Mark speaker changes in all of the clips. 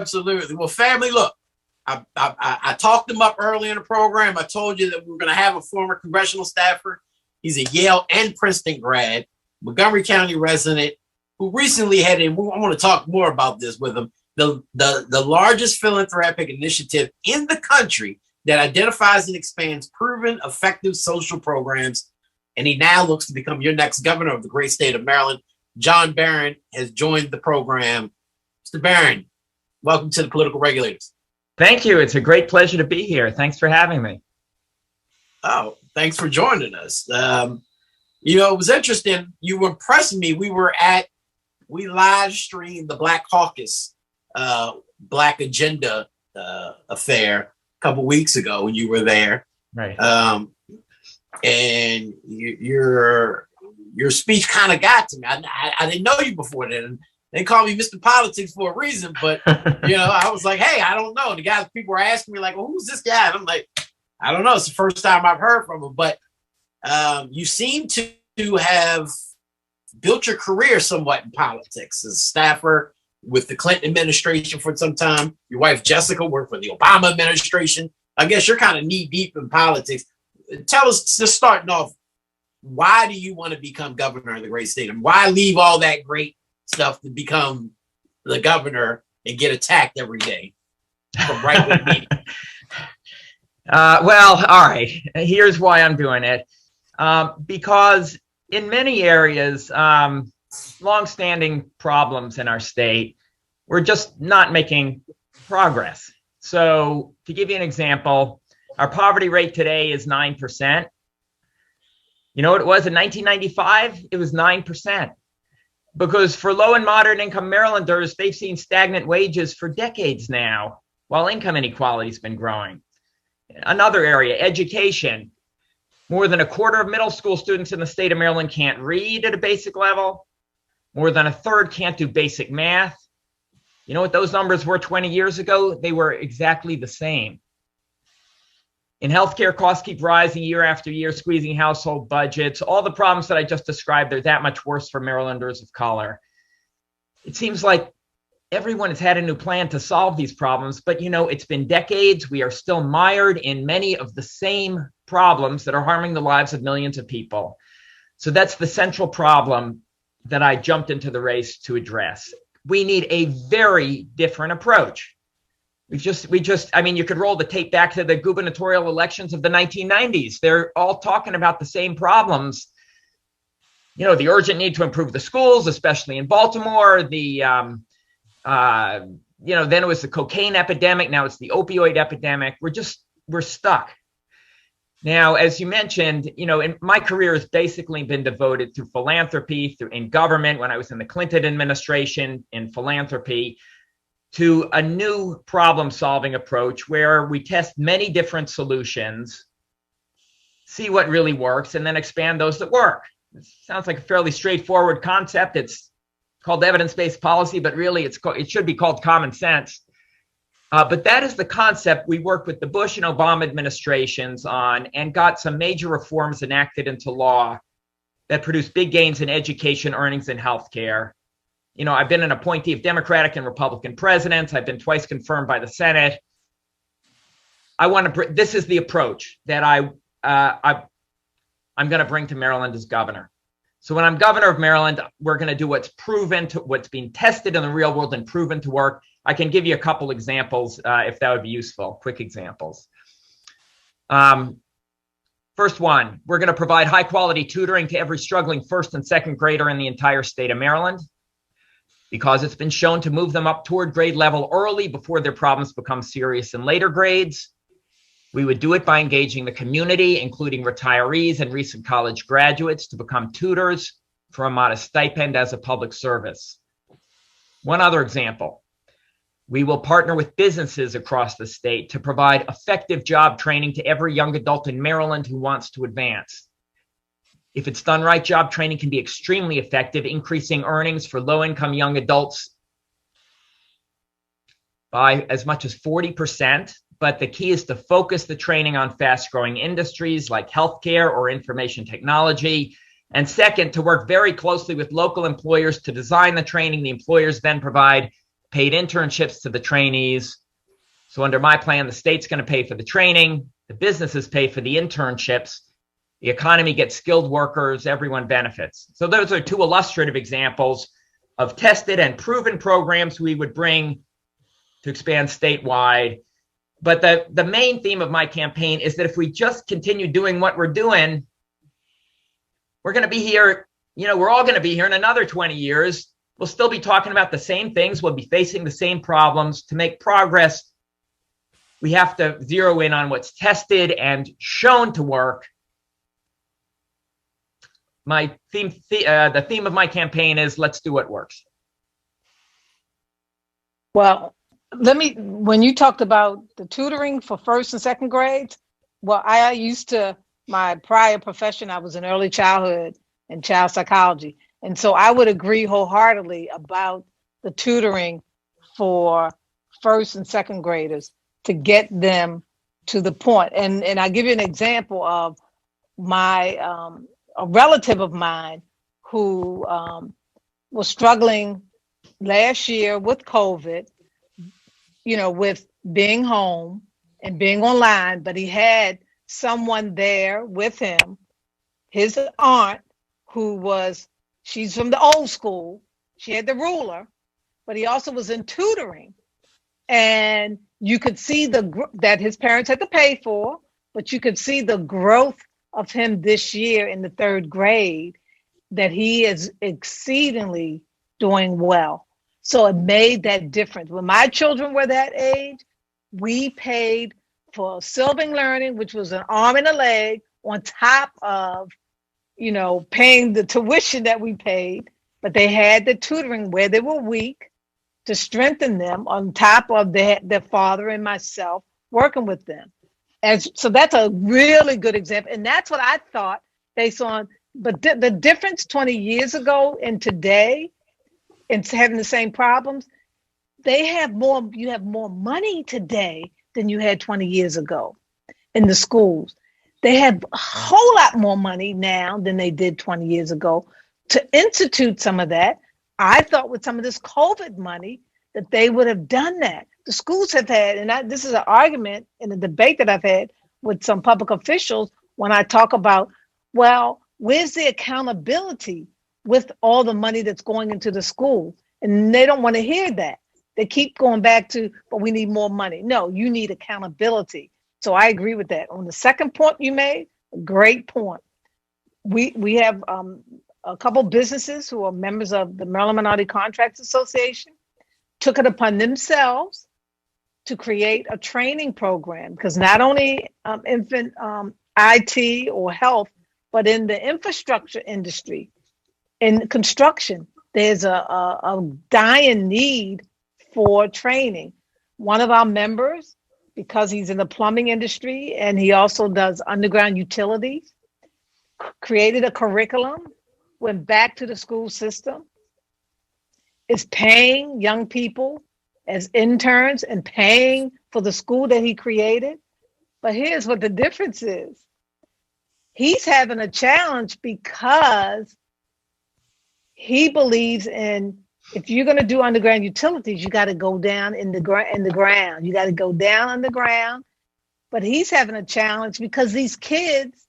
Speaker 1: Absolutely. Well, family, look, I talked him up early in the program. I told you that we were going to have a former congressional staffer. He's a Yale and Princeton grad, Montgomery County resident, who recently had, and I want to talk more about this with him, the largest philanthropic initiative in the country that identifies and expands proven effective social programs. And he now looks to become your next governor of the great state of Maryland. Jon Baron has joined the program. Mr. Baron, welcome to the Political Regulators.
Speaker 2: Thank you. It's a great pleasure to be here. Thanks for having me.
Speaker 1: Oh, thanks for joining us. It was interesting. You were impressing me. We live streamed the Black Caucus, Black Agenda affair a couple weeks ago when you were there.
Speaker 2: Right.
Speaker 1: And your speech kind of got to me. I didn't know you before then. They call me Mr. Politics for a reason, but I was like, hey, I don't know. People were asking me like, well, who's this guy? And I'm like, I don't know. It's the first time I've heard from him, but you seem to have built your career somewhat in politics as a staffer with the Clinton administration for some time. Your wife, Jessica, worked for the Obama administration. I guess you're kind of knee deep in politics. Tell us, just starting off, why do you want to become governor of the great state? And why leave all that great stuff to become the governor and get attacked every day from right-wing media?
Speaker 2: Well, all right. Here's why I'm doing it. Because in many areas, longstanding problems in our state, we're just not making progress. So to give you an example, our poverty rate today is 9%. You know what it was in 1995? It was 9%. Because for low and moderate income Marylanders, they've seen stagnant wages for decades now, while income inequality has been growing. Another area, education. More than a quarter of middle school students in the state of Maryland can't read at a basic level. More than a third can't do basic math. You know what those numbers were 20 years ago? They were exactly the same. In healthcare, costs keep rising year after year, squeezing household budgets. All the problems that I just described, they're that much worse for Marylanders of color. It seems like everyone has had a new plan to solve these problems, but it's been decades. We are still mired in many of the same problems that are harming the lives of millions of people. So that's the central problem that I jumped into the race to address. We need a very different approach. You could roll the tape back to the gubernatorial elections of the 1990s. They're all talking about the same problems. The urgent need to improve the schools, especially in Baltimore. Then it was the cocaine epidemic. Now it's the opioid epidemic. We're stuck. Now, as you mentioned, my career has basically been devoted through philanthropy, in government, when I was in the Clinton administration, in philanthropy, to a new problem-solving approach where we test many different solutions, see what really works, and then expand those that work. It sounds like a fairly straightforward concept. It's called evidence-based policy, but really it should be called common sense. But that is the concept we worked with the Bush and Obama administrations on and got some major reforms enacted into law that produced big gains in education, earnings, and healthcare. I've been an appointee of Democratic and Republican presidents. I've been twice confirmed by the Senate. This is the approach that I'm going to bring to Maryland as governor. So when I'm governor of Maryland, we're going to do what's been tested in the real world and proven to work. I can give you a couple examples if that would be useful, quick examples. First one, we're going to provide high quality tutoring to every struggling first and second grader in the entire state of Maryland, because it's been shown to move them up toward grade level early before their problems become serious in later grades. We would do it by engaging the community, including retirees and recent college graduates, to become tutors for a modest stipend as a public service. One other example, we will partner with businesses across the state to provide effective job training to every young adult in Maryland who wants to advance. If it's done right, job training can be extremely effective, increasing earnings for low-income young adults by as much as 40%. But the key is to focus the training on fast-growing industries like healthcare or information technology. And second, to work very closely with local employers to design the training the employers then provide paid internships to the trainees. So under my plan, the state's going to pay for the training, the businesses pay for the internships, the economy gets skilled workers, everyone benefits. So those are two illustrative examples of tested and proven programs we would bring to expand statewide. But the main theme of my campaign is that if we just continue doing what we're doing, we're going to be here, we're all going to be here in another 20 years. We'll still be talking about the same things. We'll be facing the same problems. To make progress, we have to zero in on what's tested and shown to work. My theme, the theme of my campaign is let's do what works.
Speaker 3: Well, when you talked about the tutoring for first and second grades, well, my prior profession, I was in early childhood and child psychology. And so I would agree wholeheartedly about the tutoring for first and second graders to get them to the point. And I'll give you an example of a relative of mine who was struggling last year with COVID, with being home and being online, but he had someone there with him, his aunt, she's from the old school. She had the ruler, but he also was in tutoring. And you could see that his parents had to pay for, but you could see the growth of him this year in the third grade, that he is exceedingly doing well. So it made that difference. When my children were that age, we paid for Sylvan Learning, which was an arm and a leg, on top of, paying the tuition that we paid, but they had the tutoring where they were weak to strengthen them on top of their father and myself working with them. So that's a really good example. And that's what I thought based on, but the difference 20 years ago and today, and having the same problems, you have more money today than you had 20 years ago in the schools. They have a whole lot more money now than they did 20 years ago to institute some of that. I thought with some of this COVID money that they would have done that. The schools have had, and this is an argument in a debate that I've had with some public officials when I talk about, well, where's the accountability with all the money that's going into the school? And they don't want to hear that. They keep going back to, but we need more money. No, you need accountability. So I agree with that. On the second point you made, a great point. We have a couple businesses who are members of the Maryland Minority Contracts Association took it upon themselves to create a training program, because not only infant IT or health, but in the infrastructure industry, in construction, there's a dying need for training. One of our members, because he's in the plumbing industry and he also does underground utilities, created a curriculum, went back to the school system, is paying young people as interns and paying for the school that he created. But here's what the difference is. He's having a challenge because he believes in, if you're going to do underground utilities, you got to go down in the ground. You got to go down on the ground. But he's having a challenge because these kids,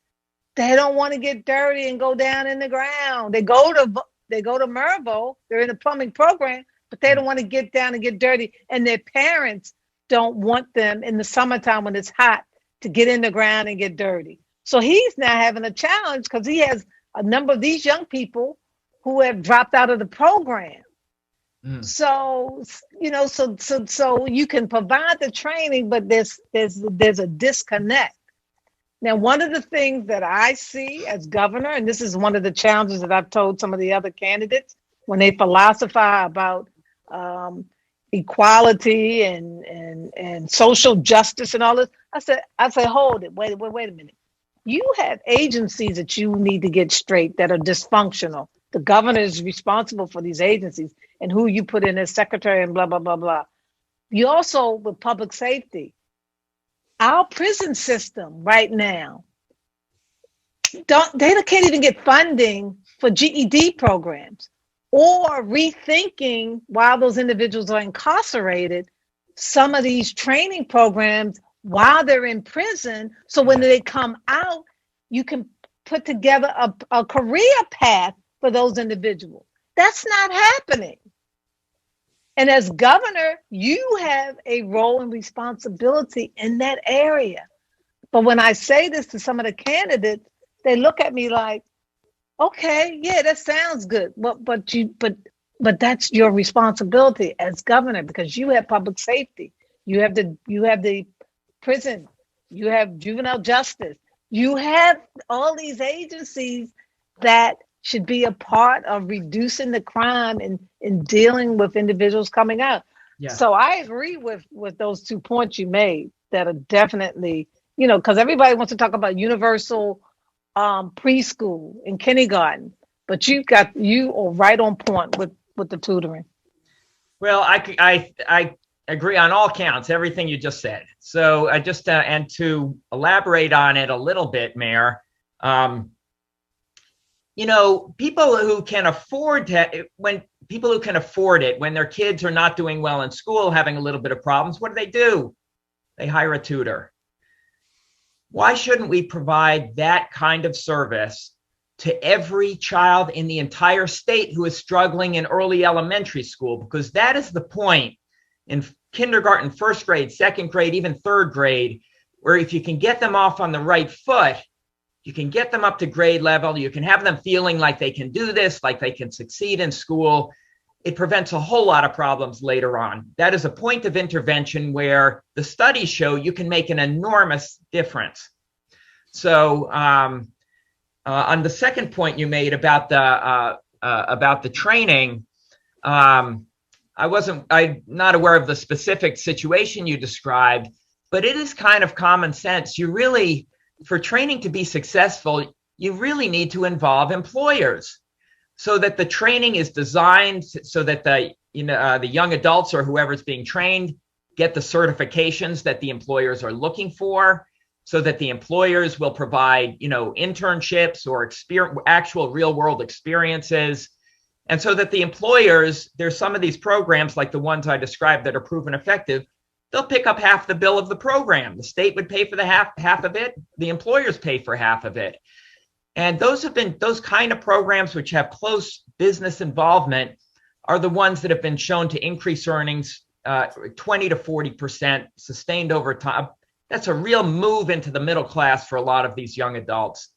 Speaker 3: they don't want to get dirty and go down in the ground. They go to Mervo, they're in a plumbing program, but they don't want to get down and get dirty. And their parents don't want them in the summertime when it's hot to get in the ground and get dirty. So he's now having a challenge because he has a number of these young people who have dropped out of the program. So, so you can provide the training, but there's a disconnect. Now, one of the things that I see as governor, and this is one of the challenges that I've told some of the other candidates when they philosophize about equality and social justice and all this, I say, hold it, wait a minute. You have agencies that you need to get straight that are dysfunctional. The governor is responsible for these agencies and who you put in as secretary and blah, blah, blah, blah. You also, with public safety, our prison system right now, they can't even get funding for GED programs. or rethinking while those individuals are incarcerated some of these training programs while they're in prison. So when they come out, you can put together a career path for those individuals. That's not happening. And as governor, you have a role and responsibility in that area. But when I say this to some of the candidates, they look at me like, okay, yeah, that sounds good. But that's your responsibility as governor, because you have public safety. You have the prison, you have juvenile justice, you have all these agencies that should be a part of reducing the crime and in dealing with individuals coming out. Yeah. So I agree with those 2 points you made that are definitely, because everybody wants to talk about universal preschool and kindergarten, but you are right on point with the tutoring.
Speaker 2: Well, I agree on all counts, everything you just said. So I just and to elaborate on it a little bit, Mayor, people who can afford it, when their kids are not doing well in school, having a little bit of problems, what do? They hire a tutor. Why shouldn't we provide that kind of service to every child in the entire state who is struggling in early elementary school? Because that is the point in kindergarten, first grade, second grade, even third grade, where if you can get them off on the right foot, you can get them up to grade level, you can have them feeling like they can do this, like they can succeed in school. It prevents a whole lot of problems later on. That is a point of intervention where the studies show you can make an enormous difference. So on the second point you made about the training, I'm not aware of the specific situation you described, but it is kind of common sense. For training to be successful, you really need to involve employers so that the training is designed so that the young adults or whoever's being trained get the certifications that the employers are looking for, so that the employers will provide, internships or actual real world experiences. And so that the employers, there's some of these programs like the ones I described that are proven effective, they'll pick up half the bill of the program. The state would pay for the half of it. The employers pay for half of it. And those kind of programs which have close business involvement are the ones that have been shown to increase earnings 20 to 40% sustained over time. That's a real move into the middle class for a lot of these young adults.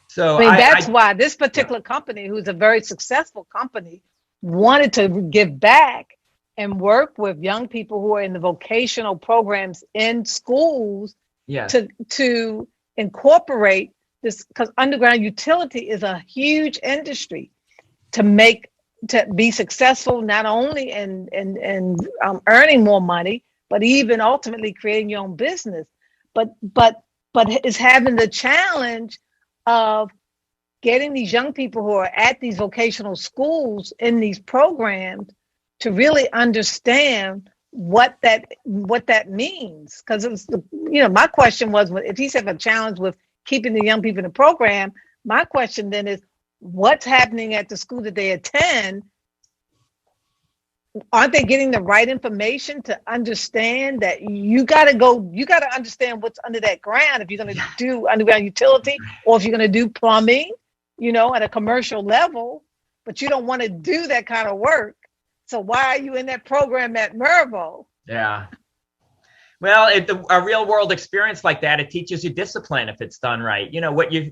Speaker 2: So
Speaker 3: that's why this particular company, who's a very successful company, wanted to give back and work with young people who are in the vocational programs in schools to incorporate this, because underground utility is a huge industry to be successful, not only in earning more money, but even ultimately creating your own business. But it's having the challenge of getting these young people who are at these vocational schools in these programs to really understand what that means. Because it was my question was, if he's having a challenge with keeping the young people in the program, my question then is, what's happening at the school that they attend? Aren't they getting the right information to understand that you got to understand what's under that ground if you're going to do underground utility, or if you're going to do plumbing, at a commercial level, but you don't want to do that kind of work. So why are you in that program at Mervo? Yeah.
Speaker 2: Well, a real world experience like that, it teaches you discipline if it's done right. What you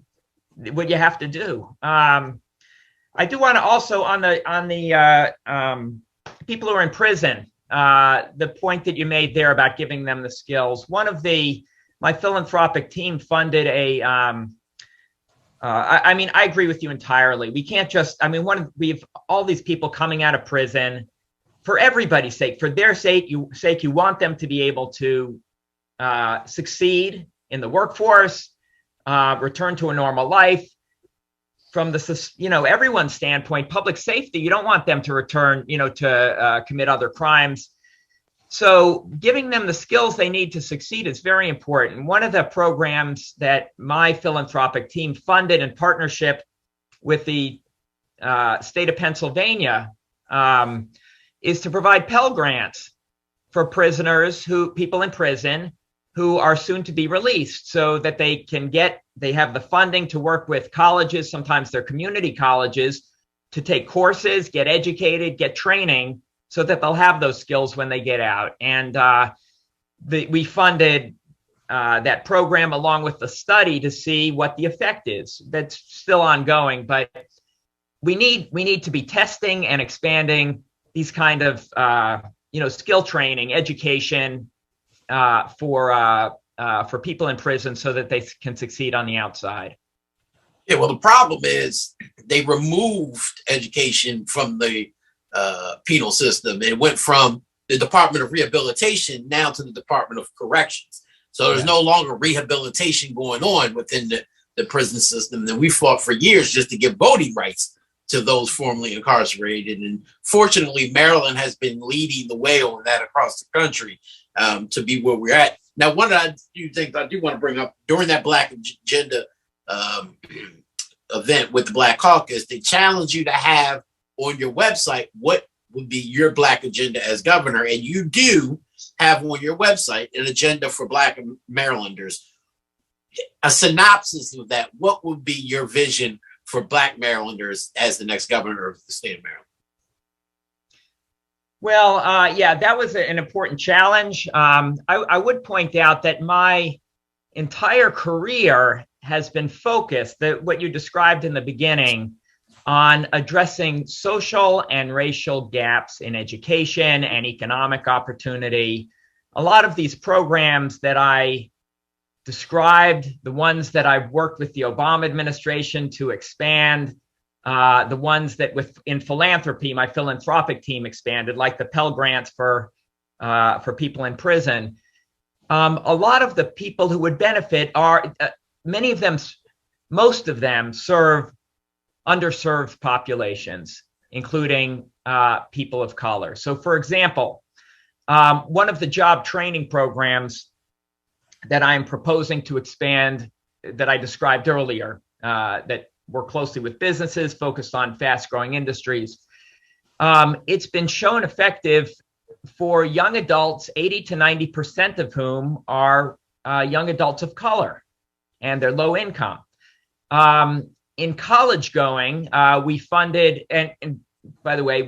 Speaker 2: have to do. I do want to also on the people who are in prison, the point that you made there about giving them the skills. My philanthropic team funded I agree with you entirely. We can't just, we have all these people coming out of prison for everybody's sake, for their sake, you want them to be able to succeed in the workforce, return to a normal life. From the, everyone's standpoint, public safety, you don't want them to return, to commit other crimes. So giving them the skills they need to succeed is very important. One of the programs that my philanthropic team funded in partnership with the state of Pennsylvania is to provide Pell grants for people in prison who are soon to be released, so that they have the funding to work with colleges, sometimes they're community colleges, to take courses, get educated, get training, so that they'll have those skills when they get out. And we funded that program along with the study to see what the effect is. That's still ongoing, but we need to be testing and expanding these kind of skill training, education for people in prison, so that they can succeed on the outside.
Speaker 1: Yeah, well, the problem is they removed education from the penal system. It went from the Department of Rehabilitation now to the Department of Corrections. So there's no longer rehabilitation going on within the prison system. And we fought for years just to give voting rights to those formerly incarcerated. And fortunately, Maryland has been leading the way on that across the country to be where we're at. Now, one of the things I do want to bring up, during that Black Agenda event with the Black Caucus, they challenge you to have on your website what would be your Black agenda as governor. And you do have on your website an agenda for Black Marylanders. A synopsis of that, what would be your vision for Black Marylanders as the next governor of the state of Maryland?
Speaker 2: Well, that was an important challenge. I would point out that my entire career has been focused, what you described in the beginning, on addressing social and racial gaps in education and economic opportunity. A lot of these programs that I described, the ones that I've worked with the Obama administration to expand, the ones that in philanthropy, my philanthropic team expanded, like the Pell grants for people in prison. A lot of the people who would benefit are, most of them serve underserved populations, including people of color. So, for example, one of the job training programs that I'm proposing to expand, that I described earlier, that work closely with businesses focused on fast-growing industries, it's been shown effective for young adults, 80 to 90% of whom are young adults of color, and they're low income. In college going, we funded, and by the way,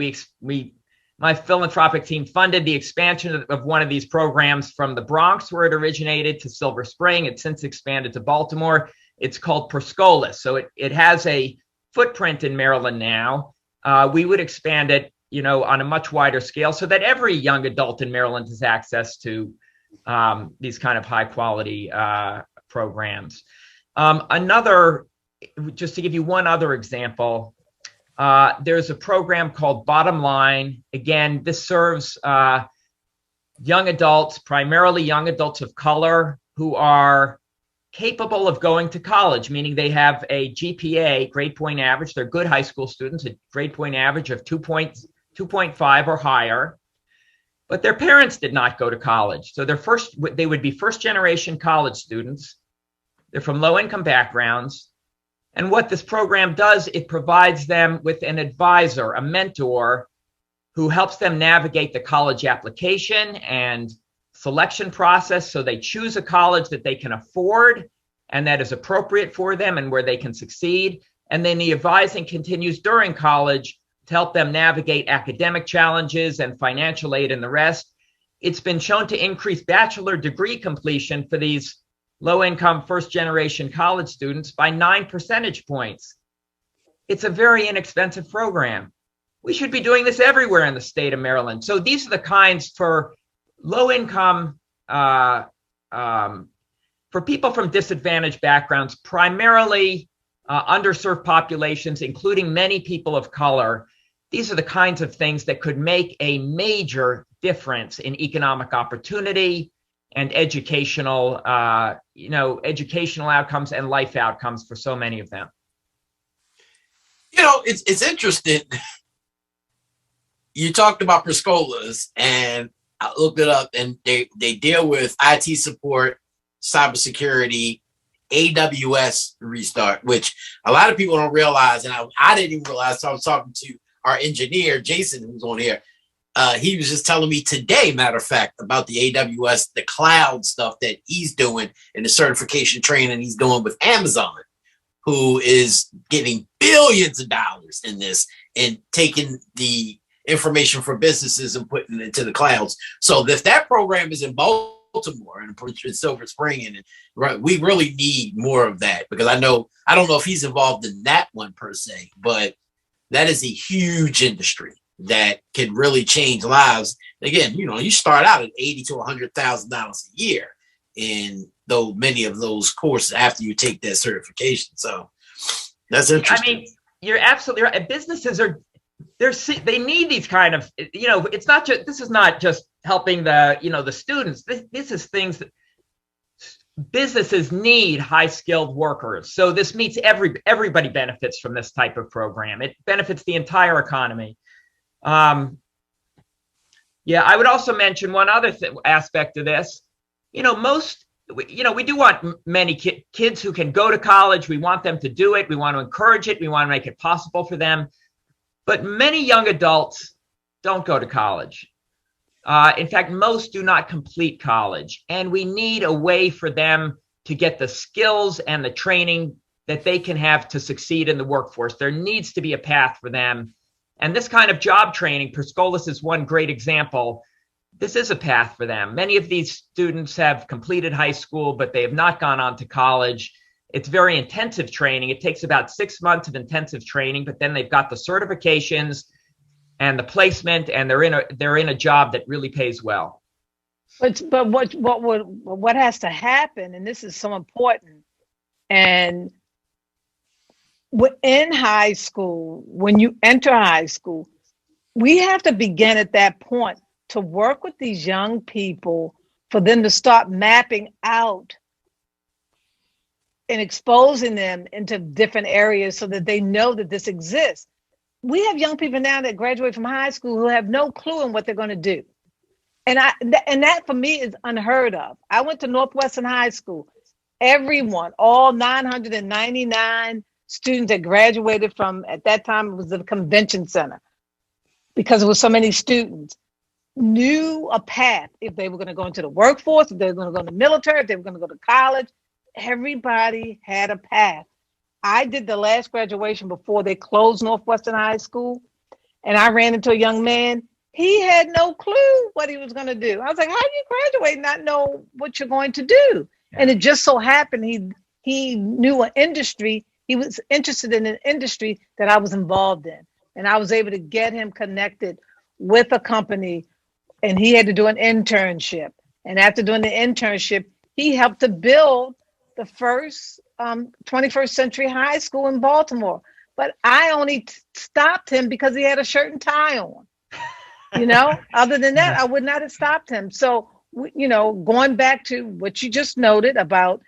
Speaker 2: my philanthropic team funded the expansion of one of these programs from the Bronx, where it originated, to Silver Spring. It's since expanded to Baltimore. It's called Perscolas. So it has a footprint in Maryland now. We would expand it, on a much wider scale, so that every young adult in Maryland has access to these kind of high quality programs. Just to give you one other example, there's a program called Bottom Line. Again, this serves young adults, primarily young adults of color, who are capable of going to college, meaning they have a GPA, grade point average. They're good high school students, a grade point average of 2.5 or higher, but their parents did not go to college. So they would be first generation college students. They're from low income backgrounds. And what this program does, it provides them with an advisor, a mentor, who helps them navigate the college application and selection process, so they choose a college that they can afford and that is appropriate for them and where they can succeed. And then the advising continues during college to help them navigate academic challenges and financial aid and the rest. It's been shown to increase bachelor degree completion for these low-income first-generation college students by 9 percentage points. It's a very inexpensive program. We should be doing this everywhere in the state of Maryland. So these are the kinds for low-income, for people from disadvantaged backgrounds, primarily underserved populations, including many people of color. These are the kinds of things that could make a major difference in economic opportunity and educational outcomes and life outcomes for so many of them.
Speaker 1: It's interesting. You talked about Perscolas, and I looked it up, and they deal with IT support, cybersecurity, AWS restart, which a lot of people don't realize, and I didn't even realize. So I was talking to our engineer, Jason, who's on here. He was just telling me today, matter of fact, about the AWS, the cloud stuff that he's doing and the certification training he's doing with Amazon, who is getting billions of dollars in this and taking the information for businesses and putting it into the clouds. So if that program is in Baltimore and in Silver Spring, and right, we really need more of that, because I don't know if he's involved in that one per se, but that is a huge industry that can really change lives. Again, you start out at $80,000 to $100,000 a year in though many of those courses after you take that certification. So that's interesting.
Speaker 2: I mean, you're absolutely right. Businesses they need these kind of, it's not just, this is not just helping the students. This is things that businesses need high skilled workers. So this meets everybody benefits from this type of program. It benefits the entire economy. I would also mention one other aspect of this. We do want many kids who can go to college. We want them to do it. We want to encourage it. We want to make it possible for them. But many young adults don't go to college. In fact, most do not complete college. And we need a way for them to get the skills and the training that they can have to succeed in the workforce. There needs to be a path for them. And this kind of job training, Perscolis is one great example. This is a path for them. Many of these students have completed high school, but they have not gone on to college. It's very intensive training. It takes about 6 months of intensive training, but then they've got the certifications and the placement, and they're in a job that really pays well.
Speaker 3: But what has to happen, and this is so important, and in high school, when you enter high school, we have to begin at that point to work with these young people for them to start mapping out and exposing them into different areas so that they know that this exists. We have young people now that graduate from high school who have no clue in what they're going to do. And that for me is unheard of. I went to Northwestern High School. Everyone, all 999 students that graduated from, at that time, it was the convention center, because it was so many students, knew a path if they were going to go into the workforce, if they were going to go in the military, if they were going to go to college. Everybody had a path. I did the last graduation before they closed Northwestern High School, and I ran into a young man. He had no clue what he was going to do. I was like, how do you graduate and not know what you're going to do? Yeah. And it just so happened he knew an industry. He was interested in an industry that I was involved in. And I was able to get him connected with a company, and he had to do an internship. And after doing the internship, he helped to build the first 21st century high school in Baltimore. But I only stopped him because he had a shirt and tie on. Other than that, I would not have stopped him. So, going back to what you just noted about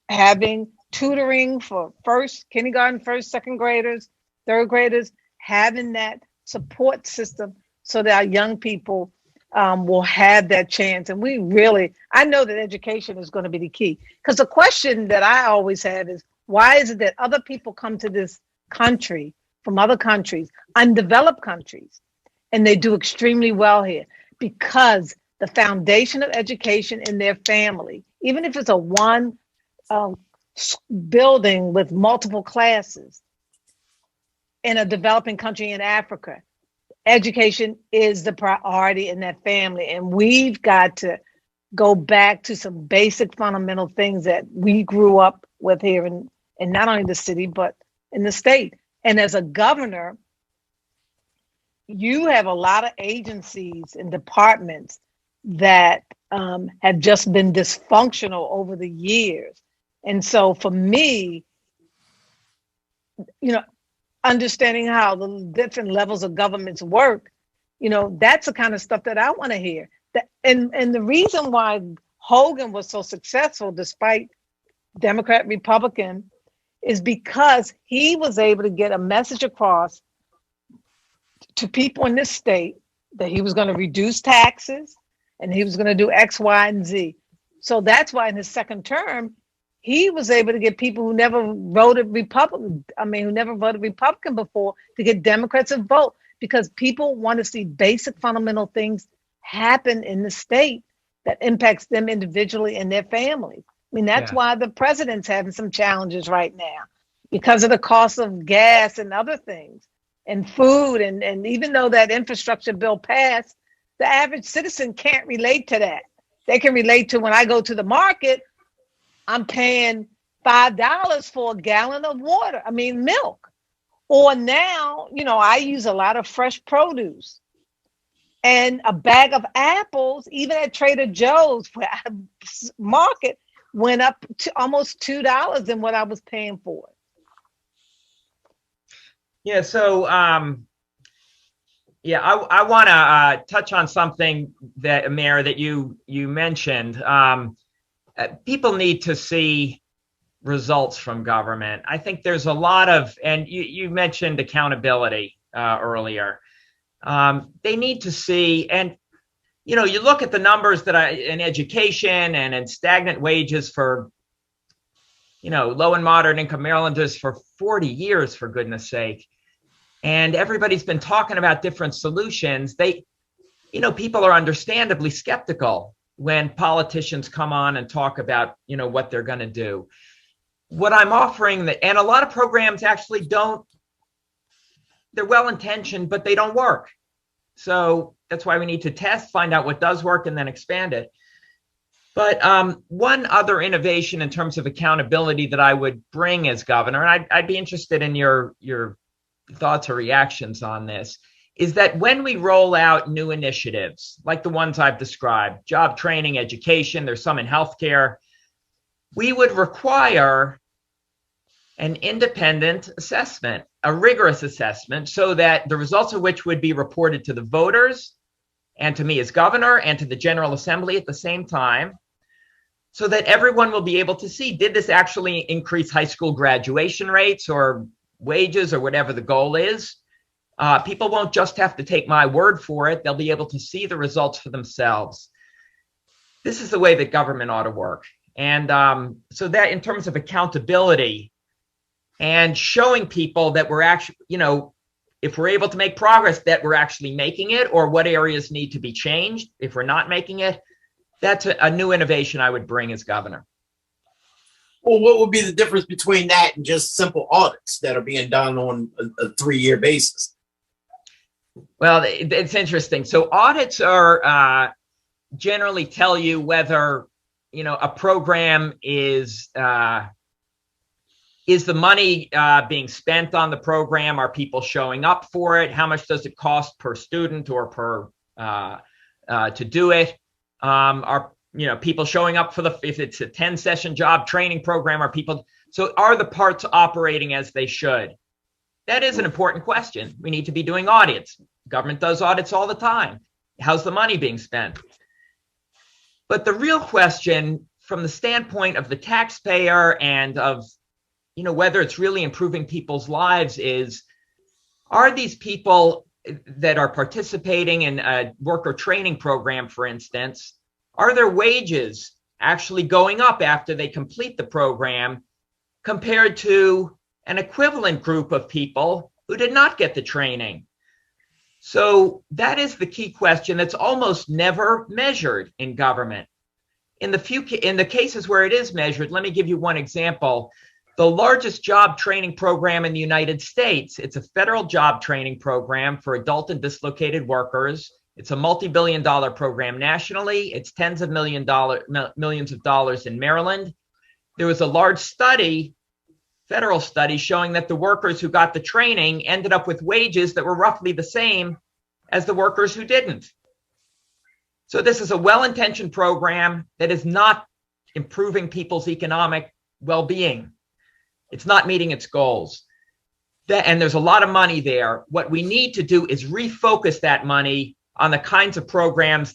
Speaker 3: having tutoring for kindergarten, first, second graders, third graders, having that support system so that our young people will have that chance. And I know that education is going to be the key. Because the question that I always have is, why is it that other people come to this country from other countries, undeveloped countries, and they do extremely well here? Because the foundation of education in their family, even if it's a one building with multiple classes in a developing country in Africa, education is the priority in that family. And we've got to go back to some basic fundamental things that we grew up with here in not only the city, but in the state. And as a governor, you have a lot of agencies and departments that have just been dysfunctional over the years. And so for me, understanding how the different levels of governments work, that's the kind of stuff that I want to hear. And the reason why Hogan was so successful, despite Democrat, Republican, is because he was able to get a message across to people in this state that he was going to reduce taxes and he was going to do X, Y, and Z. So that's why in his second term, he was able to get people who never voted Republican. Who never voted Republican before to get Democrats to vote, because people want to see basic fundamental things happen in the state that impacts them individually and their families. That's why the president's having some challenges right now because of the cost of gas and other things and food. And even though that infrastructure bill passed, the average citizen can't relate to that. They can relate to when I go to the market, I'm paying $5 for a gallon of water, milk. Or now, I use a lot of fresh produce. And a bag of apples, even at Trader Joe's where I market, went up to almost $2 than what I was paying for it.
Speaker 2: Yeah, so I want to touch on something that, Mayor, that you mentioned. People need to see results from government. I think there's a lot of, and you mentioned accountability earlier. They need to see, and you look at the numbers that in education and in stagnant wages for, low and moderate income Marylanders for 40 years, for goodness sake. And everybody's been talking about different solutions. People are understandably skeptical when politicians come on and talk about, what they're going to do. What I'm offering, and a lot of programs actually don't, they're well-intentioned, but they don't work. So that's why we need to test, find out what does work, and then expand it. But one other innovation in terms of accountability that I would bring as governor, and I'd be interested in your thoughts or reactions on this, is that when we roll out new initiatives, like the ones I've described, job training, education, there's some in healthcare, we would require an independent assessment, a rigorous assessment, so that the results of which would be reported to the voters and to me as governor and to the General Assembly at the same time, so that everyone will be able to see, did this actually increase high school graduation rates or wages or whatever the goal is? People won't just have to take my word for it. They'll be able to see the results for themselves. This is the way that government ought to work. And so that in terms of accountability and showing people that we're actually, if we're able to make progress, that we're actually making it, or what areas need to be changed if we're not making it, that's a new innovation I would bring as governor.
Speaker 1: Well, what would be the difference between that and just simple audits that are being done on a 3-year basis?
Speaker 2: Well, it's interesting. So audits are generally tell you whether, a program is the money being spent on the program? Are people showing up for it? How much does it cost per student or per to do it? Are people showing up for if it's a 10-session job training program, are the parts operating as they should? That is an important question. We need to be doing audits. Government does audits all the time. How's the money being spent? But the real question from the standpoint of the taxpayer and of, whether it's really improving people's lives is, are these people that are participating in a worker training program, for instance, are their wages actually going up after they complete the program compared to an equivalent group of people who did not get the training? So that is the key question that's almost never measured in government. In the cases where it is measured, let me give you one example. The largest job training program in the United States, it's a federal job training program for adult and dislocated workers. It's a multi-billion-dollar program nationally. It's tens of millions of dollars in Maryland. There was a large study, federal study, showing that the workers who got the training ended up with wages that were roughly the same as the workers who didn't. So this is a well-intentioned program that is not improving people's economic well-being. It's not meeting its goals. And there's a lot of money there. What we need to do is refocus that money on the kinds of programs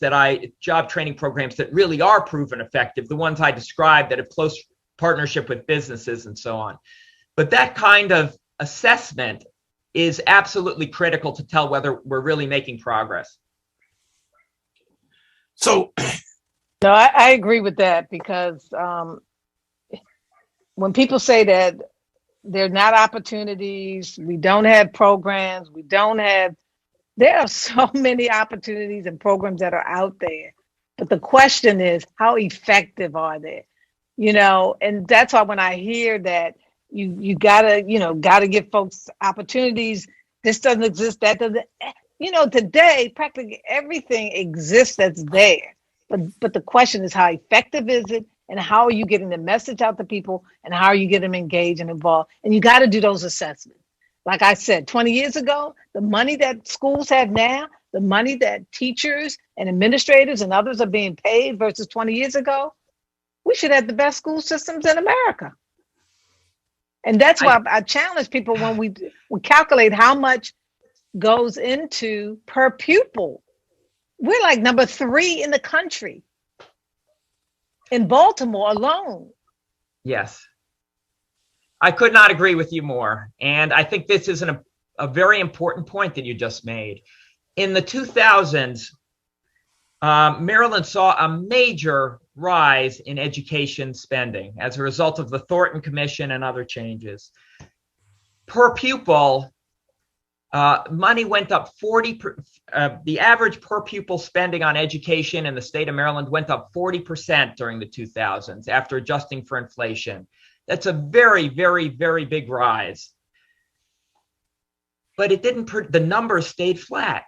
Speaker 2: job training programs that really are proven effective, the ones I described that have close partnership with businesses and so on. But that kind of assessment is absolutely critical to tell whether we're really making progress.
Speaker 1: So,
Speaker 3: no, I agree with that, because when people say that there are not opportunities, we don't have programs, there are so many opportunities and programs that are out there. But the question is, how effective are they? And that's why when I hear that you gotta give folks opportunities, this doesn't exist, that doesn't, today practically everything exists that's there. But the question is, how effective is it? And how are you getting the message out to people? And how are you getting them engaged and involved? And you got to do those assessments. Like I said, 20 years ago, the money that schools have now, the money that teachers and administrators and others are being paid versus 20 years ago, we should have the best school systems in America. And that's why I challenge people when we calculate how much goes into per pupil. We're like number 3 in the country. In Baltimore alone.
Speaker 2: Yes. I could not agree with you more. And I think this is a very important point that you just made. In the 2000s, Maryland saw a major rise in education spending as a result of the Thornton Commission and other changes. Per pupil, money went up the average per pupil spending on education in the state of Maryland went up 40% during the 2000s after adjusting for inflation. That's a very, very, very big rise. But it didn't, the numbers stayed flat.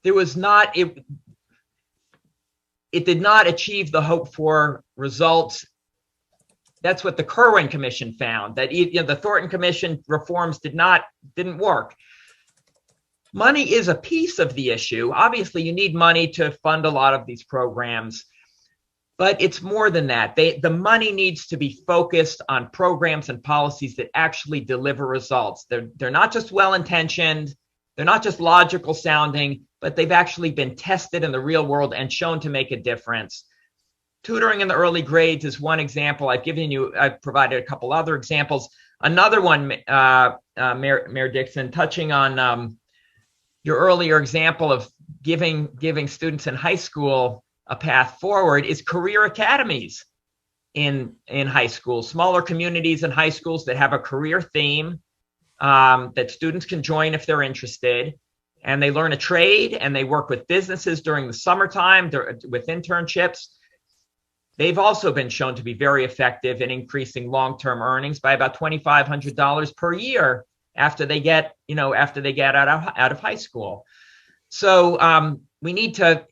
Speaker 2: There was not, it did not achieve the hoped for results. That's what the Kirwan Commission found, that the Thornton Commission reforms didn't work. Money is a piece of the issue. Obviously, you need money to fund a lot of these programs, but it's more than that. The money needs to be focused on programs and policies that actually deliver results. They're not just well-intentioned, they're not just logical sounding, but they've actually been tested in the real world and shown to make a difference. Tutoring in the early grades is one example. I've provided a couple other examples. Another one, Mayor Dixon, touching on your earlier example of giving students in high school a path forward, is career academies in high schools, smaller communities in high schools that have a career theme that students can join if they're interested, and they learn a trade and they work with businesses during the summertime with internships. They've also been shown to be very effective in increasing long-term earnings by about $2,500 per year after they get out of high school. So we need to,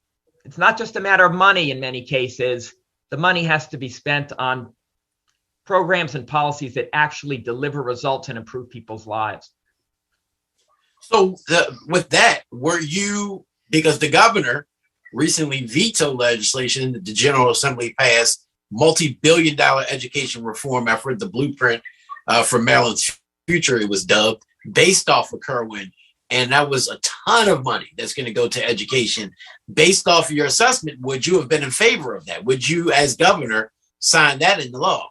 Speaker 2: it's not just a matter of money in many cases. The money has to be spent on programs and policies that actually deliver results and improve people's lives.
Speaker 1: So with that, because the governor recently vetoed legislation that the General Assembly passed, multi-billion-dollar education reform effort, the blueprint for Maryland's future, it was dubbed, based off of Kirwan. And that was a ton of money that's going to go to education. Based off of your assessment, would you have been in favor of that? Would you, as governor, sign that into law?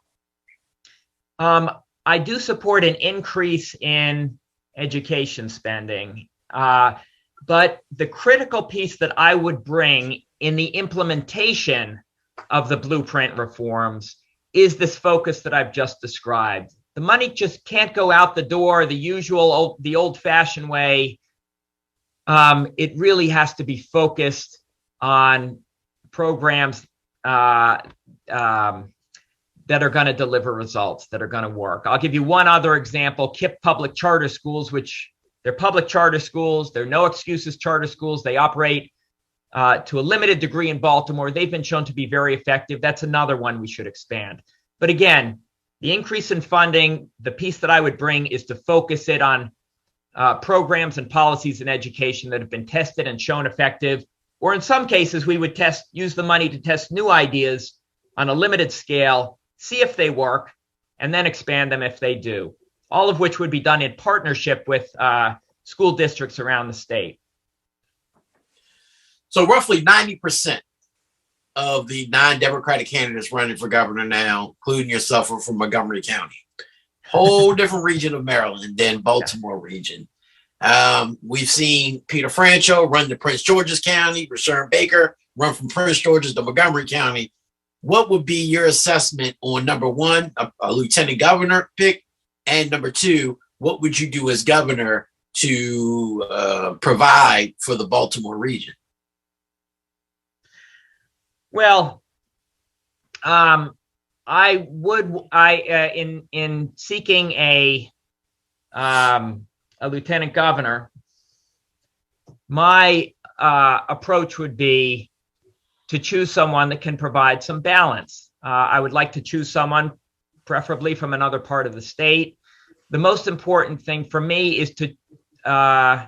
Speaker 2: I do support an increase in education spending. But the critical piece that I would bring in the implementation of the blueprint reforms is this focus that I've just described. The money just can't go out the door the old-fashioned way. It really has to be focused on programs that are going to deliver results, that are going to work. I'll give you one other example. KIPP public charter schools, which they're public charter schools. They're no excuses charter schools. They operate to a limited degree in Baltimore. They've been shown to be very effective. That's another one we should expand. But again, the increase in funding, the piece that I would bring is to focus it on programs and policies in education that have been tested and shown effective. Or in some cases, we would use the money to test new ideas on a limited scale, see if they work, and then expand them if they do. All of which would be done in partnership with school districts around the state.
Speaker 1: So roughly 90% of the non-Democratic candidates running for governor now, including yourself, are from Montgomery County. Whole different region of Maryland than Baltimore region. We've seen Peter Francho run to Prince George's County, Rashawn Baker run from Prince George's to Montgomery County. what would be your assessment on number one, a lieutenant governor pick, and number two, what would you do as governor to provide for the Baltimore region?
Speaker 2: Well, in seeking a lieutenant governor, my approach would be to choose someone that can provide some balance. I would like to choose someone preferably from another part of the state. The most important thing for me is to I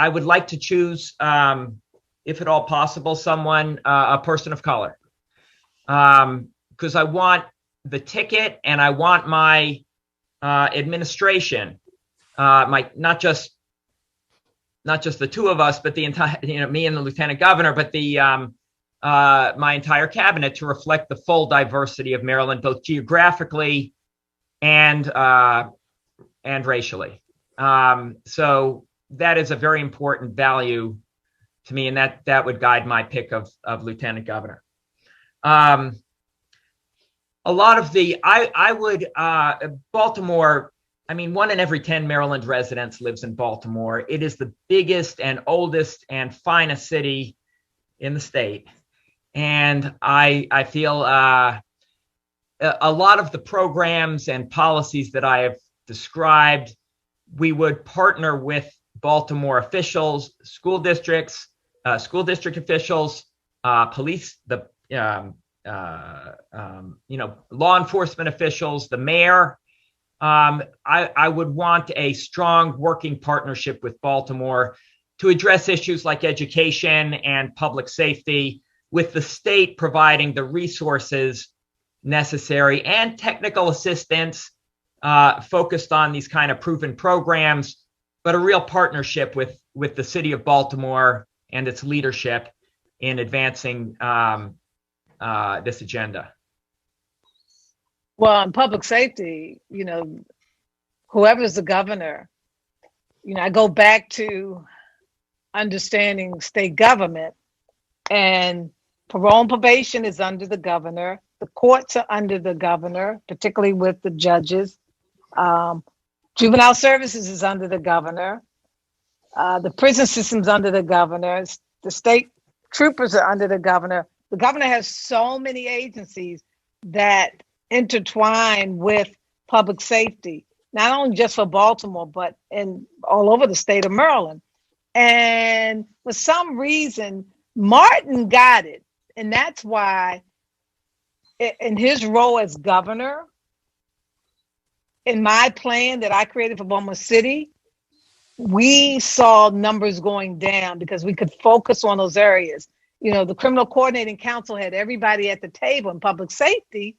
Speaker 2: would like to choose, if at all possible, someone, a person of color, because I want the ticket and I want my administration, not just the two of us, but the entire, me and the lieutenant governor, but my entire cabinet, to reflect the full diversity of Maryland, both geographically and racially. So that is a very important value to me, and that would guide my pick of lieutenant governor. A lot of Baltimore, I mean, 1 in every 10 Maryland residents lives in Baltimore. It is the biggest and oldest and finest city in the state. And I feel a lot of the programs and policies that I have described, we would partner with Baltimore officials, school district officials, police, law enforcement officials, the mayor. I would want a strong working partnership with Baltimore to address issues like education and public safety, with the state providing the resources necessary and technical assistance focused on these kind of proven programs, but a real partnership with the city of Baltimore and its leadership in advancing this agenda.
Speaker 3: Well, in public safety, whoever's the governor, I go back to understanding state government, and parole and probation is under the governor. The courts are under the governor, particularly with the judges. Juvenile services is under the governor. The prison system's under the governor. The state troopers are under the governor. The governor has so many agencies that intertwine with public safety, not only just for Baltimore, but all over the state of Maryland. And for some reason, Martin got it. And that's why in his role as governor, in my plan that I created for Baltimore City, we saw numbers going down because we could focus on those areas. The Criminal Coordinating Council had everybody at the table in public safety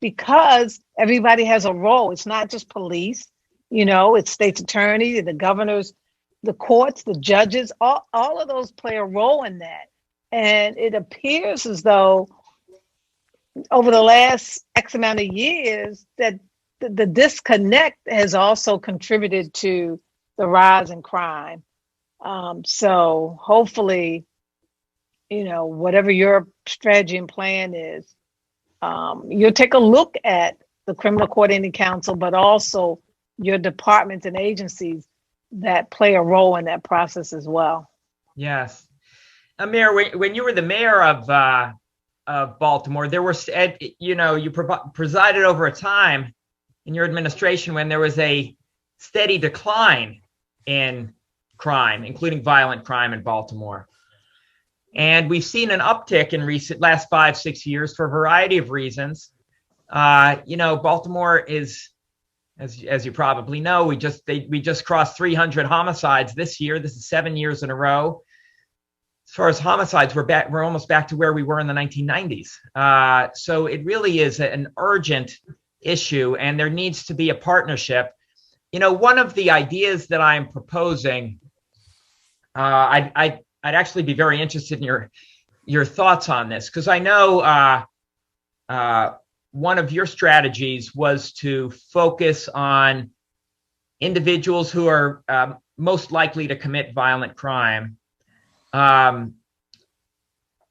Speaker 3: because everybody has a role. It's not just police, it's state's attorney, the governors, the courts, the judges, all of those play a role in that. And it appears as though over the last X amount of years that the disconnect has also contributed to the rise in crime. So hopefully, whatever your strategy and plan is, you'll take a look at the Criminal Coordinating Council, but also your departments and agencies that play a role in that process as well.
Speaker 2: Yes. Amir, when you were the mayor of Baltimore, there were, you presided over a time in your administration when there was a steady decline in crime, including violent crime in Baltimore. And we've seen an uptick in last 5-6 years for a variety of reasons. Baltimore is, as you probably know, we just crossed 300 homicides this year. This is 7 years in a row. As far as homicides, we're almost back to where we were in the 1990s. So it really is an urgent issue, and there needs to be a partnership. One of the ideas that I'm proposing, I'd actually be very interested in your thoughts on this, because I know one of your strategies was to focus on individuals who are most likely to commit violent crime.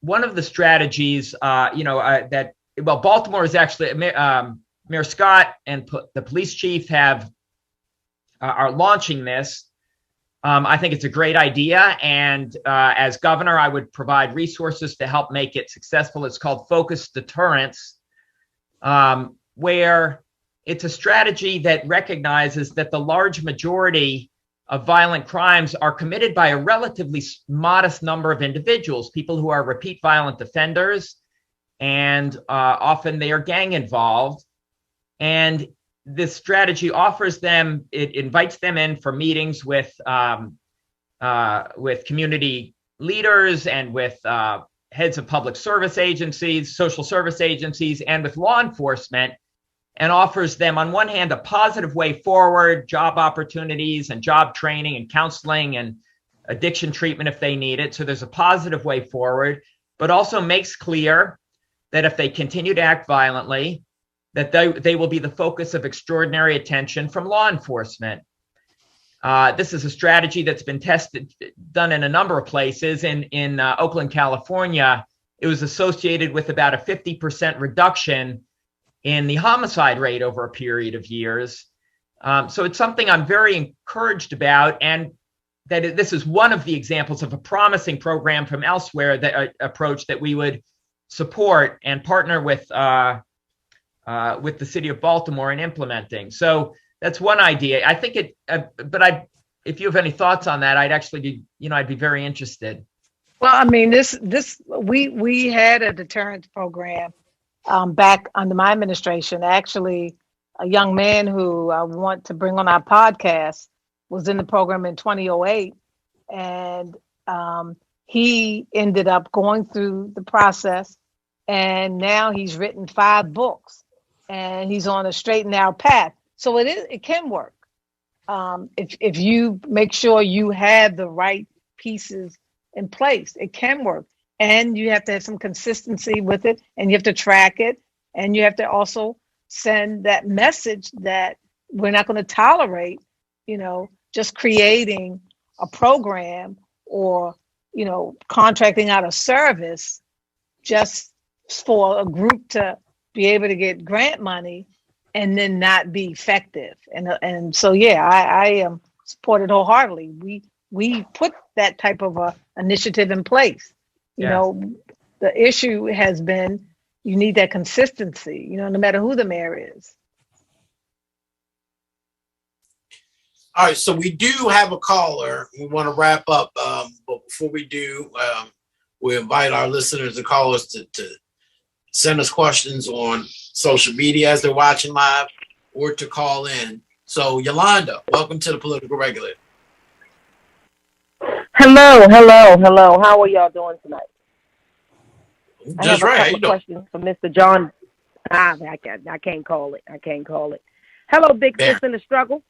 Speaker 2: one of the strategies, Baltimore is actually Mayor Scott and the police chief are launching this. I think it's a great idea, and as governor, I would provide resources to help make it successful. It's called Focused Deterrence, where it's a strategy that recognizes that the large majority of violent crimes are committed by a relatively modest number of individuals, people who are repeat violent offenders, and often they are gang involved. And this strategy it invites them in for meetings with community leaders and with heads of public service agencies, social service agencies, and with law enforcement, and offers them, on one hand, a positive way forward, job opportunities and job training and counseling and addiction treatment if they need it. So there's a positive way forward, but also makes clear that if they continue to act violently, that they will be the focus of extraordinary attention from law enforcement. This is a strategy that's been done in a number of places. In Oakland, California, it was associated with about a 50% reduction in the homicide rate over a period of years. So it's something I'm very encouraged about, and that this is one of the examples of a promising program from elsewhere, that approach that we would support and partner with the city of Baltimore in implementing. So that's one idea. I think if you have any thoughts on that, I'd actually I'd be very interested.
Speaker 3: Well, I mean, we had a deterrence program back under my administration. Actually, a young man who I want to bring on our podcast was in the program in 2008, and he ended up going through the process, and now he's written 5 books, and he's on a straight and narrow path. So it can work if you make sure you have the right pieces in place. It can work, and you have to have some consistency with it, and you have to track it, and you have to also send that message that we're not going to tolerate, just creating a program or, contracting out a service just for a group to be able to get grant money and then not be effective. And so, yeah, I support it wholeheartedly. We put that type of a initiative in place. The issue has been, you need that consistency, no matter who the mayor is.
Speaker 1: All right, so we do have a caller. We want to wrap up, but before we do, we invite our listeners and callers to send us questions on social media as they're watching live, or to call in. So, Yolanda, welcome to the Political Regulator.
Speaker 4: Hello. How are y'all doing tonight?
Speaker 1: Just right.
Speaker 4: I have a couple questions for Mr. Jon. I can't call it. Hello, big sis in the struggle.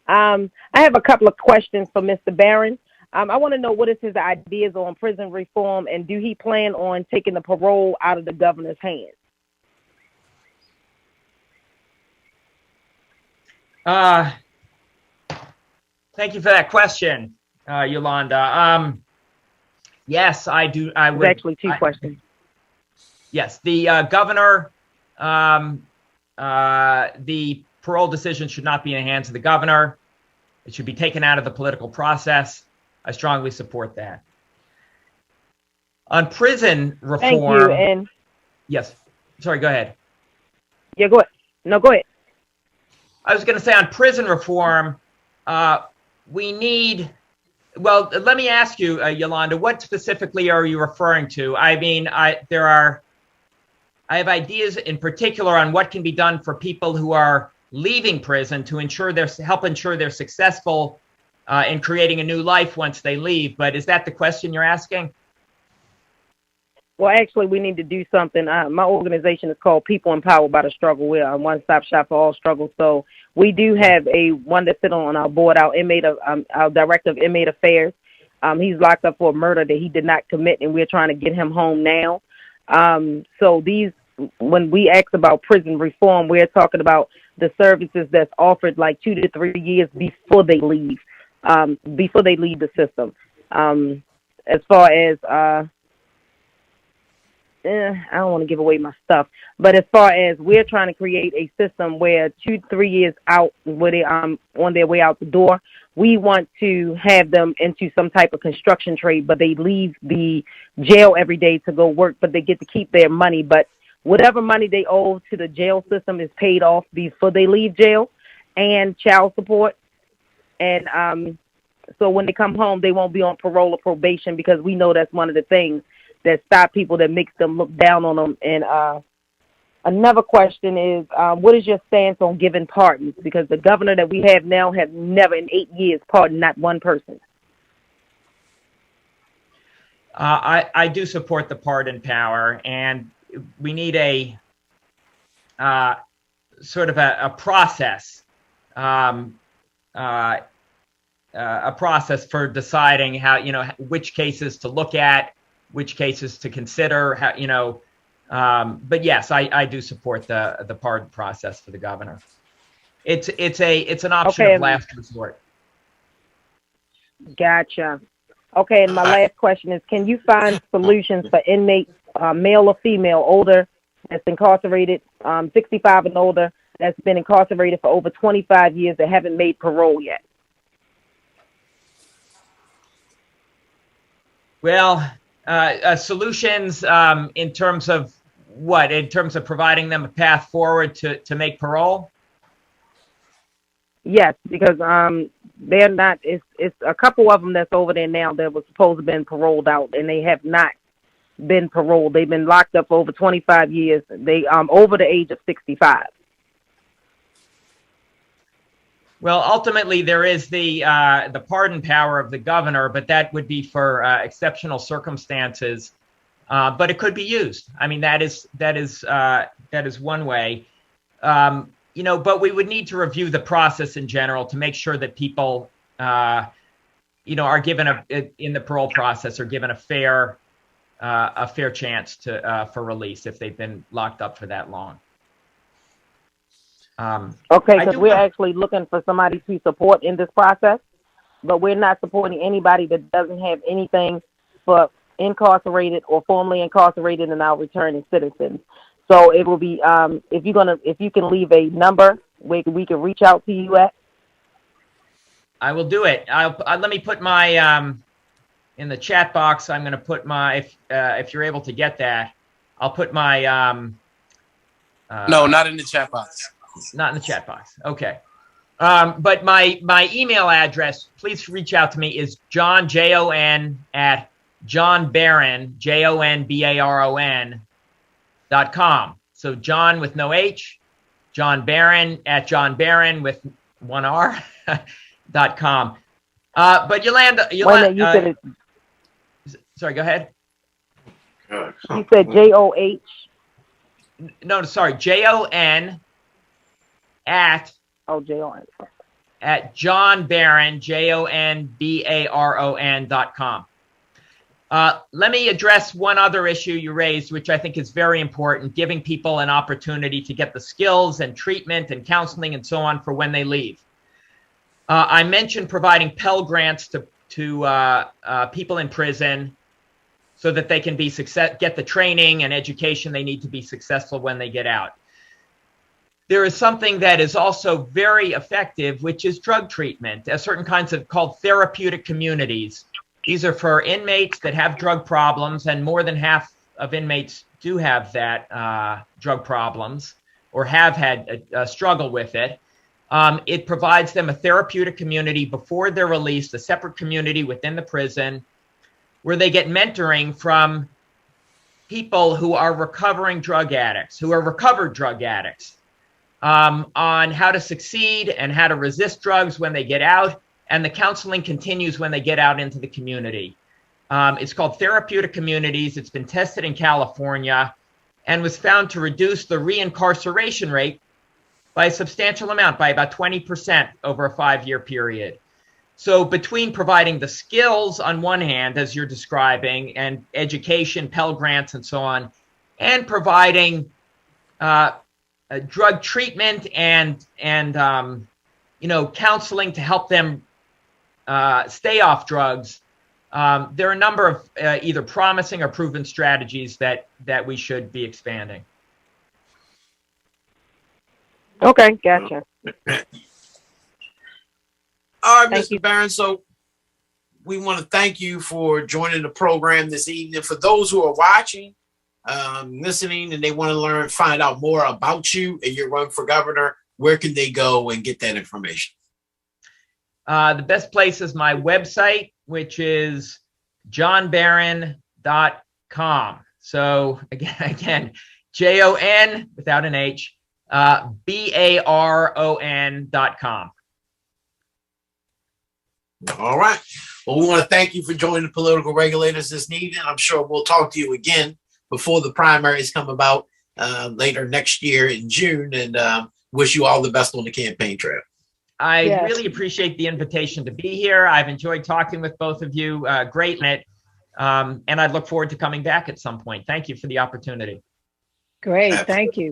Speaker 4: I have a couple of questions for Mr. Baron. I want to know what is his ideas on prison reform, and do he plan on taking the parole out of the governor's hands?
Speaker 2: Thank you for that question, Yolanda. Yes, I do. I would.
Speaker 4: There's actually 2 questions.
Speaker 2: Yes, the governor, the parole decision should not be in the hands of the governor. It should be taken out of the political process. I strongly support that. On prison reform.
Speaker 4: Thank you. And
Speaker 2: yes, sorry, go ahead.
Speaker 4: Yeah, go ahead. No, go ahead.
Speaker 2: I was going to say on prison reform, we need. Well, let me ask you, Yolanda, what specifically are you referring to? I mean, I have ideas in particular on what can be done for people who are leaving prison to help ensure they're successful in creating a new life once they leave. But is that the question you're asking?
Speaker 4: Well, actually, we need to do something. My organization is called People Empowered by the Struggle. We're a one-stop shop for all struggles. So we do have one that sits on our board, our director of inmate affairs. He's locked up for a murder that he did not commit, and we're trying to get him home now. So when we ask about prison reform, we're talking about the services that's offered like 2 to 3 years before they leave the system. as far as I don't want to give away my stuff, but as far as we're trying to create a system where 2-3 years out, where they on their way out the door, we want to have them into some type of construction trade, but they leave the jail every day to go work, but they get to keep their money. But whatever money they owe to the jail system is paid off before they leave jail, and child support. And so when they come home, they won't be on parole or probation, because we know that's one of the things that stop people, that makes them look down on them. And another question is, what is your stance on giving pardons? Because the governor that we have now has never in 8 years pardoned not one person.
Speaker 2: I do support the pardon power, and we need a sort of a process, a process for deciding how, which cases to look at, which cases to consider, how, but yes, I do support the pardon process for the governor. It's an option of last resort.
Speaker 4: Gotcha. Okay, and my last question is, can you find solutions for inmates, male or female, older, that's incarcerated, 65 and older, that's been incarcerated for over 25 years, that haven't made parole yet?
Speaker 2: Well, solutions in terms of what? In terms of providing them a path forward to make parole?
Speaker 4: Yes, because they're not. It's a couple of them that's over there now that was supposed to have been paroled out, and they have not been paroled. They've been locked up for over 25 years. They over the age of 65.
Speaker 2: Well, ultimately, there is the pardon power of the governor, but that would be for exceptional circumstances. But it could be used. I mean, that is one way. But we would need to review the process in general to make sure that people, are given in the parole process, are given a fair chance for release if they've been locked up for that long.
Speaker 4: Okay, because we're actually looking for somebody to support in this process, but we're not supporting anybody that doesn't have anything for incarcerated or formerly incarcerated and now returning citizens. So it will be if you can leave a number where we can reach out to you at.
Speaker 2: I will do it. Let me put my in the chat box. I'm going to put my if you're able to get that, I'll put my
Speaker 1: no, not in the chat box.
Speaker 2: Not in the chat box. Okay. But my email address, please reach out to me, is Jon, Jon, at Jon Baron, JonBaron.com. So John with no H, Jon Baron at Jon Baron with one R, .com. But Yolanda, sorry, go ahead.
Speaker 4: You said JOH?
Speaker 2: No, sorry, JON at
Speaker 4: JON
Speaker 2: at Jon Baron, JonBaron.com. Let me address one other issue you raised, which I think is very important, giving people an opportunity to get the skills and treatment and counseling and so on for when they leave. I mentioned providing Pell grants to people in prison so that they can get the training and education they need to be successful when they get out. There is something that is also very effective, which is drug treatment. Certain kinds called therapeutic communities. These are for inmates that have drug problems, and more than half of inmates do have that drug problems or have had a struggle with it. It provides them a therapeutic community before they're released, a separate community within the prison, where they get mentoring from people who are recovering drug addicts, who are recovered drug addicts, on how to succeed and how to resist drugs when they get out. And the counseling continues when they get out into the community. It's called Therapeutic Communities. It's been tested in California and was found to reduce the reincarceration rate by a substantial amount, by about 20% over a 5-year period. So between providing the skills on one hand, as you're describing, and education, Pell grants, and so on, and providing drug treatment and counseling to help them stay off drugs, there are a number of either promising or proven strategies that we should be expanding.
Speaker 4: Okay, gotcha.
Speaker 1: All right,
Speaker 4: Thank
Speaker 1: Mr.
Speaker 4: you.
Speaker 1: Baron. So we want to thank you for joining the program this evening. For those who are watching, listening, and they want to find out more about you and your run for governor, where can they go and get that information?
Speaker 2: The best place is my website, which is jonbaron.com. So again, Jon without an H, BARON.com.
Speaker 1: All right. Well, we want to thank you for joining the Political Regulators this evening. I'm sure we'll talk to you again before the primaries come about later next year in June, and wish you all the best on the campaign trail.
Speaker 2: I really appreciate the invitation to be here. I've enjoyed talking with both of you greatly, and I look forward to coming back at some point. Thank you for the opportunity.
Speaker 3: Great. Thank you.